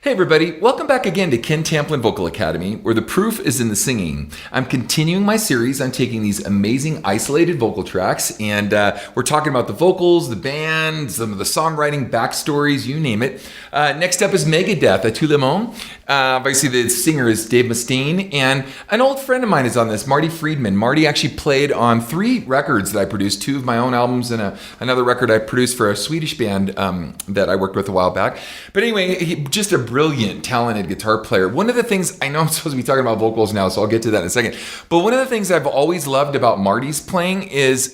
Hey everybody, welcome back again to Ken Tamplin Vocal Academy, where the proof is in the singing. I'm continuing my series on taking these amazing isolated vocal tracks, and we're talking about the vocals, the band, some of the songwriting, backstories, you name it. Next up is Megadeth, à tout le monde. Obviously the singer is Dave Mustaine, and an old friend of mine is on this, Marty Friedman. Marty actually played on 3 records that I produced, 2 of my own albums and another record I produced for a Swedish band that I worked with a while back. But anyway, just a brilliant, talented guitar player. One of the things, I know I'm supposed to be talking about vocals now, so I'll get to that in a second. But one of the things I've always loved about Marty's playing is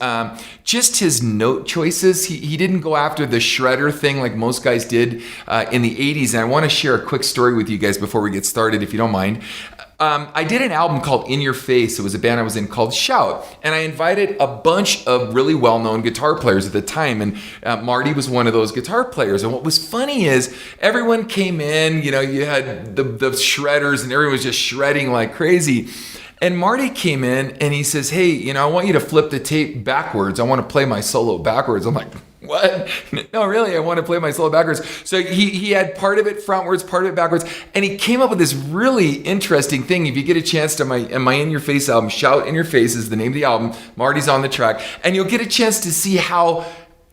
just his note choices. He didn't go after the shredder thing like most guys did in the 80s. And I want to share a quick story with you guys before we get started, if you don't mind. I did an album called In Your Face. It was a band I was in called Shout. And I invited a bunch of really well-known guitar players at the time. And Marty was one of those guitar players. And what was funny is everyone came in, you know, you had the shredders and everyone was just shredding like crazy. And Marty came in and he says, hey, you know, I want you to flip the tape backwards. I want to play my solo backwards. I'm like, what? No, really, I want to play my solo backwards. So he had part of it frontwards, part of it backwards, and he came up with this really interesting thing. If you get a chance to my In Your Face album, Shout In Your Face is the name of the album. Marty's on the track, and you'll get a chance to see how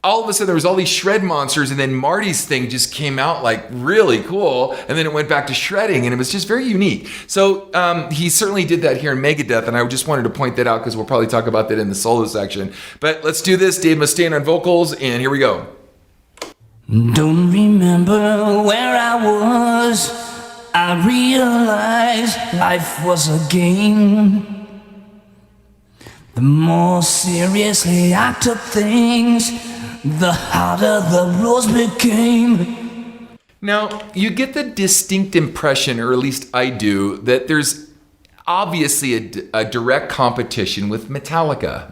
all of a sudden there was all these shred monsters, and then Marty's thing just came out like really cool, and then it went back to shredding, and it was just very unique. So he certainly did that here in Megadeth, and I just wanted to point that out because we'll probably talk about that in the solo section. But let's do this. Dave Mustaine on vocals, and here we go. Don't remember where I was. I realized life was a game. The more seriously I took things, the harder the rules became. Now, you get the distinct impression, or at least I do, that there's obviously a direct competition with Metallica,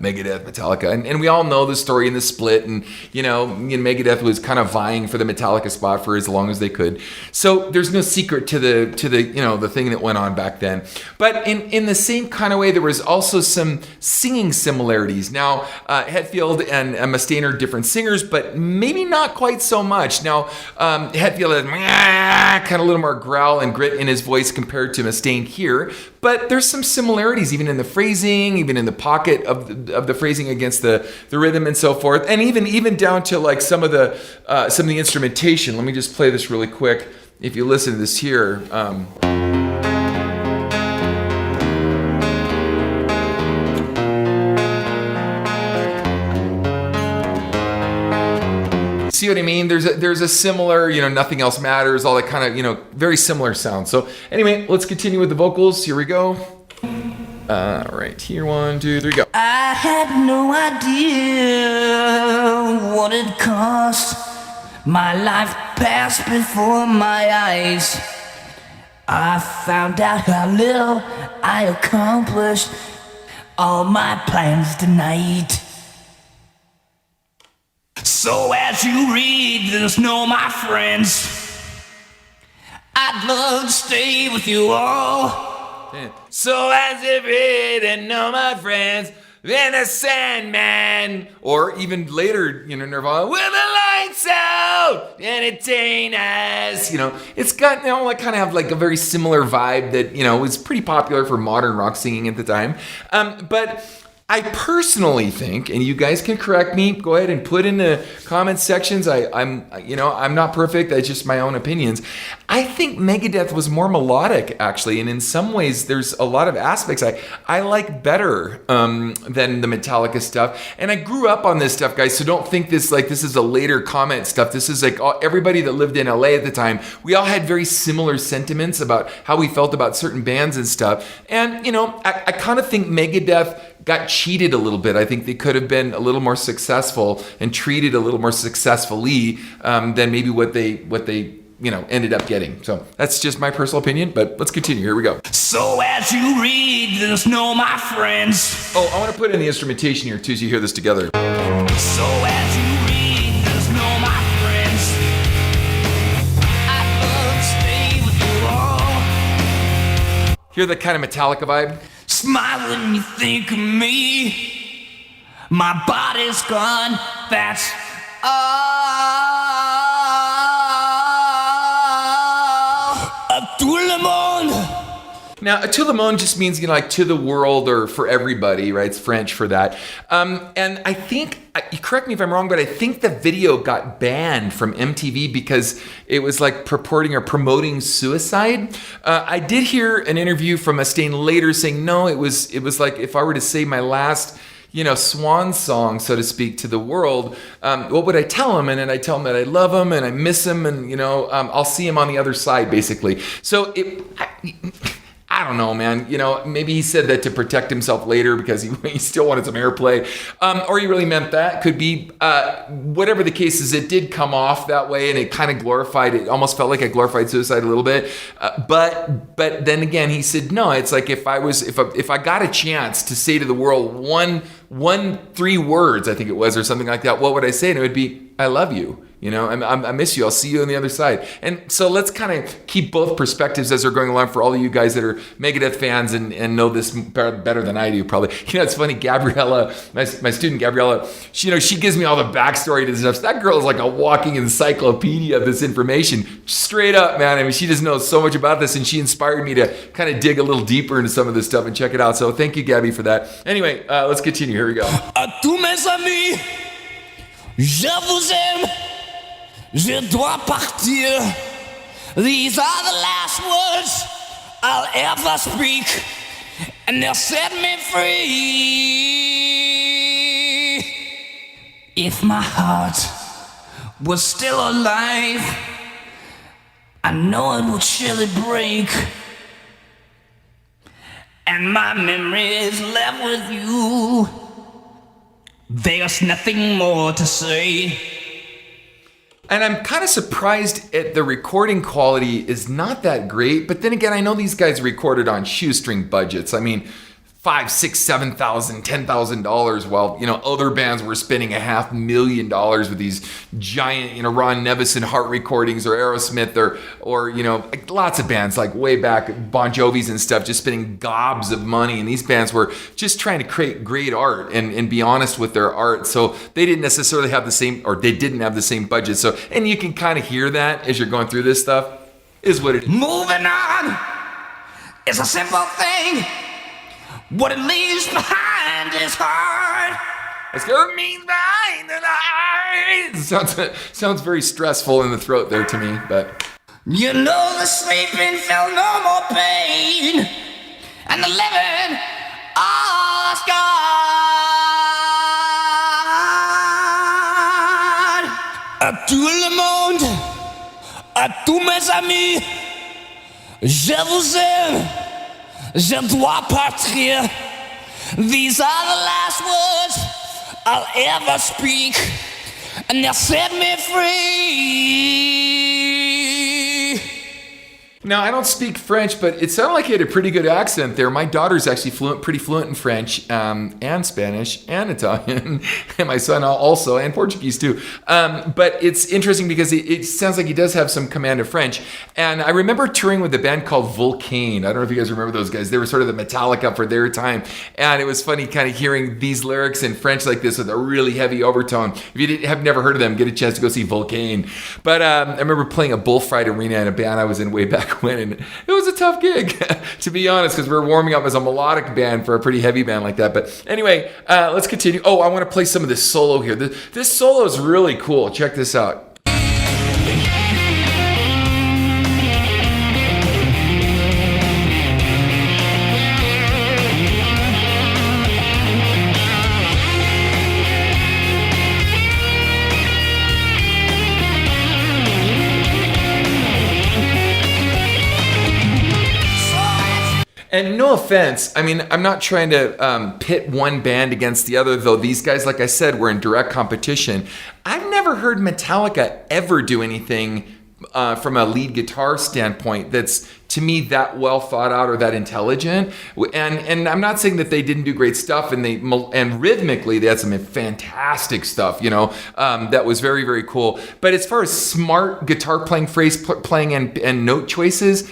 and we all know the story in the split, and you know, Megadeth was kind of vying for the Metallica spot for as long as they could. So there's no secret to the you know, the thing that went on back then. But in the same kind of way, there was also some singing similarities. Now, Hetfield and Mustaine are different singers, but maybe not quite so much. Now, Hetfield had kind of a little more growl and grit in his voice compared to Mustaine here, but there's some similarities even in the phrasing, even in the pocket of the phrasing against the rhythm and so forth, and even down to like some of the instrumentation. Let me just play this really quick. If you listen to this here. See what I mean? There's a similar, you know, Nothing Else Matters, all that kind of, you know, very similar sound. So anyway, let's continue with the vocals. Here we go. Right here, 1, 2, 3, go. I had no idea what it cost. My life passed before my eyes. I found out how little I accomplished. All my plans tonight. So as you read this, know my friends, I'd love to stay with you all. So as you read and know my friends, then the Sandman, or even later, you know, Nirvana, with the lights out, entertain us. You know, it's got, you know, like kind of have like a very similar vibe that, you know, was pretty popular for modern rock singing at the time. But I personally think, and you guys can correct me, go ahead and put in the comment sections. I'm not perfect. That's just my own opinions. I think Megadeth was more melodic, actually, and in some ways, there's a lot of aspects I like better than the Metallica stuff. And I grew up on this stuff, guys. So don't think this is a later comment stuff. This is like everybody that lived in LA at the time. We all had very similar sentiments about how we felt about certain bands and stuff. And you know, I kind of think Megadeth got cheated a little bit. I think they could have been a little more successful and treated a little more successfully than maybe what they you know, ended up getting. So that's just my personal opinion, but let's continue. Here we go. So as you read this, know my friends. Oh, I want to put in the instrumentation here too, so you hear this together. So as you read this, know my friends, I'd love to stay with you all. Hear the kind of Metallica vibe? Smile when you think of me. My body's gone, that's all. tout le monde. Now, tout le monde just means, like to the world or for everybody, right? It's French for that. And I think, correct me if I'm wrong, but I think the video got banned from MTV because it was like purporting or promoting suicide. I did hear an interview from Mustaine later saying, no, it was like if I were to say my last swan song, so to speak, to the world, what would I tell him? And then I tell him that I love him and I miss him and, I'll see him on the other side, basically. So I don't know, man. Maybe he said that to protect himself later because he still wanted some airplay. Or he really meant that. Could be. Whatever the case is, it did come off that way and it kind of glorified, it almost felt like it glorified suicide a little bit. But then again, he said, no, it's like if I got a chance to say to the world three words, I think it was, or something like that, what would I say? And it would be, I love you. I miss you. I'll see you on the other side. And so let's kind of keep both perspectives as we're going along for all of you guys that are Megadeth fans and know this better than I do, probably. It's funny, Gabriella, my student Gabriella, she gives me all the backstory to this stuff. So that girl is like a walking encyclopedia of this information. Straight up, man. I mean, she just knows so much about this, and she inspired me to kind of dig a little deeper into some of this stuff and check it out. So thank you, Gabby, for that. Anyway, let's continue. Here we go. À tous mes amis, je vous aime. Je dois partir. These are the last words I'll ever speak, and they'll set me free. If my heart was still alive, I know it would surely break, and my memories left with you. There's nothing more to say. And I'm kind of surprised at the recording quality is not that great. But then again, I know these guys recorded on shoestring budgets. I mean, $5,000, $6,000, $7,000, $10,000, while other bands were spending $500,000 with these giant Ron Nevison Heart recordings, or Aerosmith, or lots of bands like way back, Bon Jovi's and stuff, just spending gobs of money. And these bands were just trying to create great art and be honest with their art. So they didn't necessarily have the same, or they didn't have the same budget. So, and you can kind of hear that as you're going through this stuff, is what it is. Moving on is a simple thing. What it leaves behind is hard. It's gonna mean behind the eyes. Sounds very stressful in the throat there to me, but The sleeping felt no more pain, and the living are scarred. À tout le monde, à tous mes amis, je vous aime. Je dois partir. These are the last words I'll ever speak, and they'll set me free. Now, I don't speak French, but it sounded like he had a pretty good accent there. My daughter's actually pretty fluent in French, and Spanish, and Italian, and my son also, and Portuguese too. But it's interesting because it sounds like he does have some command of French. And I remember touring with a band called Vulcain. I don't know if you guys remember those guys. They were sort of the Metallica for their time. And it was funny kind of hearing these lyrics in French like this with a really heavy overtone. If you have never heard of them, get a chance to go see Vulcain. But I remember playing a bullfight arena in a band I was in way back when, and it was a tough gig, to be honest, because we were warming up as a melodic band for a pretty heavy band like that. But anyway, let's continue. Oh, I want to play some of this solo here. This solo is really cool. Check this out. And no offense, I mean, I'm not trying to pit one band against the other, though these guys, like I said, were in direct competition. I've never heard Metallica ever do anything from a lead guitar standpoint that's, to me, that well thought out or that intelligent. And I'm not saying that they didn't do great stuff, and rhythmically they had some fantastic stuff, that was very, very cool. But as far as smart guitar playing, phrase playing, and note choices,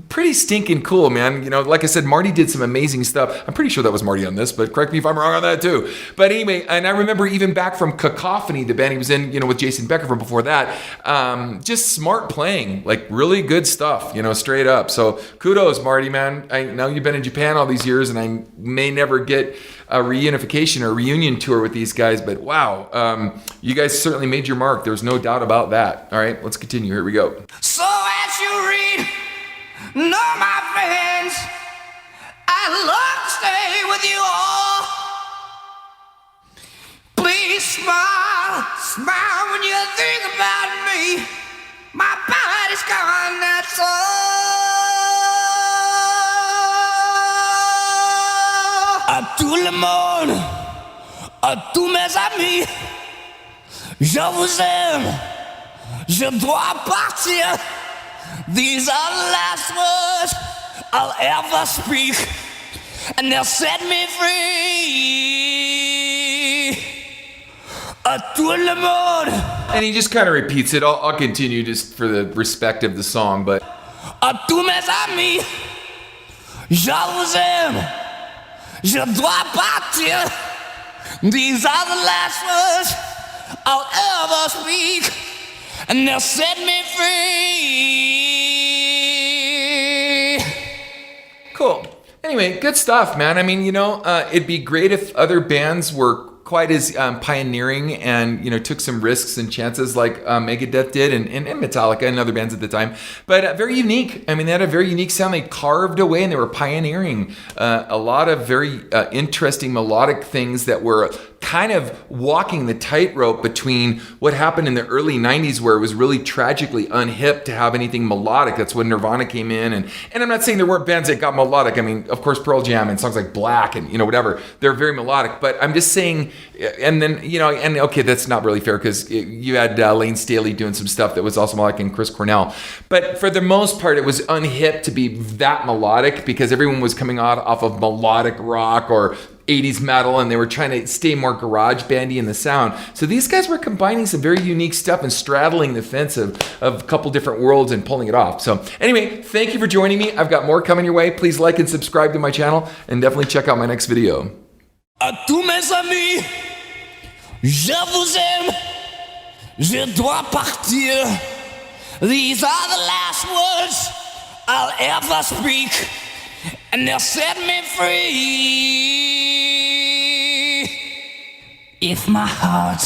pretty stinking cool, man. You know, like I said, Marty did some amazing stuff. I'm pretty sure that was Marty on this, but correct me if I'm wrong on that too. But anyway, and I remember even back from Cacophony, the band he was in, you know, with Jason Becker from before that, just smart playing, like really good stuff, you know, straight up. So kudos, Marty, man. I know you've been in Japan all these years, and I may never get a reunification or a reunion tour with these guys, but wow, you guys certainly made your mark. There's no doubt about that. All right, let's continue. Here we go. So as you read, no, my friends, I'd love to stay with you all. Please smile, smile when you think about me. My body's gone, that's all. À tout le monde, à tous mes amis, je vous aime, je dois partir. These are the last words I'll ever speak, and they'll set me free. À tout le monde. And he just kind of repeats it. I'll continue just for the respect of the song, but À tous mes amis, je vous aime, je dois partir. These are the last words I'll ever speak, and they'll set me free. cool. Anyway, good stuff, man. I mean, you know, it'd be great if other bands were quite as pioneering and, you know, took some risks and chances like Megadeth did and Metallica and other bands at the time. But very unique. I mean, they had a very unique sound. They carved away and they were pioneering a lot of very interesting melodic things that were kind of walking the tightrope between what happened in the early 90s, where it was really tragically unhip to have anything melodic. That's when Nirvana came in. And I'm not saying there weren't bands that got melodic. I mean, of course, Pearl Jam and songs like Black and, you know, whatever, they're very melodic. But I'm just saying, and then, you know, and okay, that's not really fair because you had Lane Staley doing some stuff that was also melodic and Chris Cornell. But for the most part, it was unhip to be that melodic because everyone was coming out off of melodic rock or 80s metal, and they were trying to stay more garage bandy in the sound. So these guys were combining some very unique stuff and straddling the fence of a couple different worlds and pulling it off. So anyway, thank you for joining me. I've got more coming your way. Please like and subscribe to my channel, and definitely check out my next video. À tous mes amis, je vous aime, je dois partir. These are the last words I'll ever speak, and they'll set me free. If my heart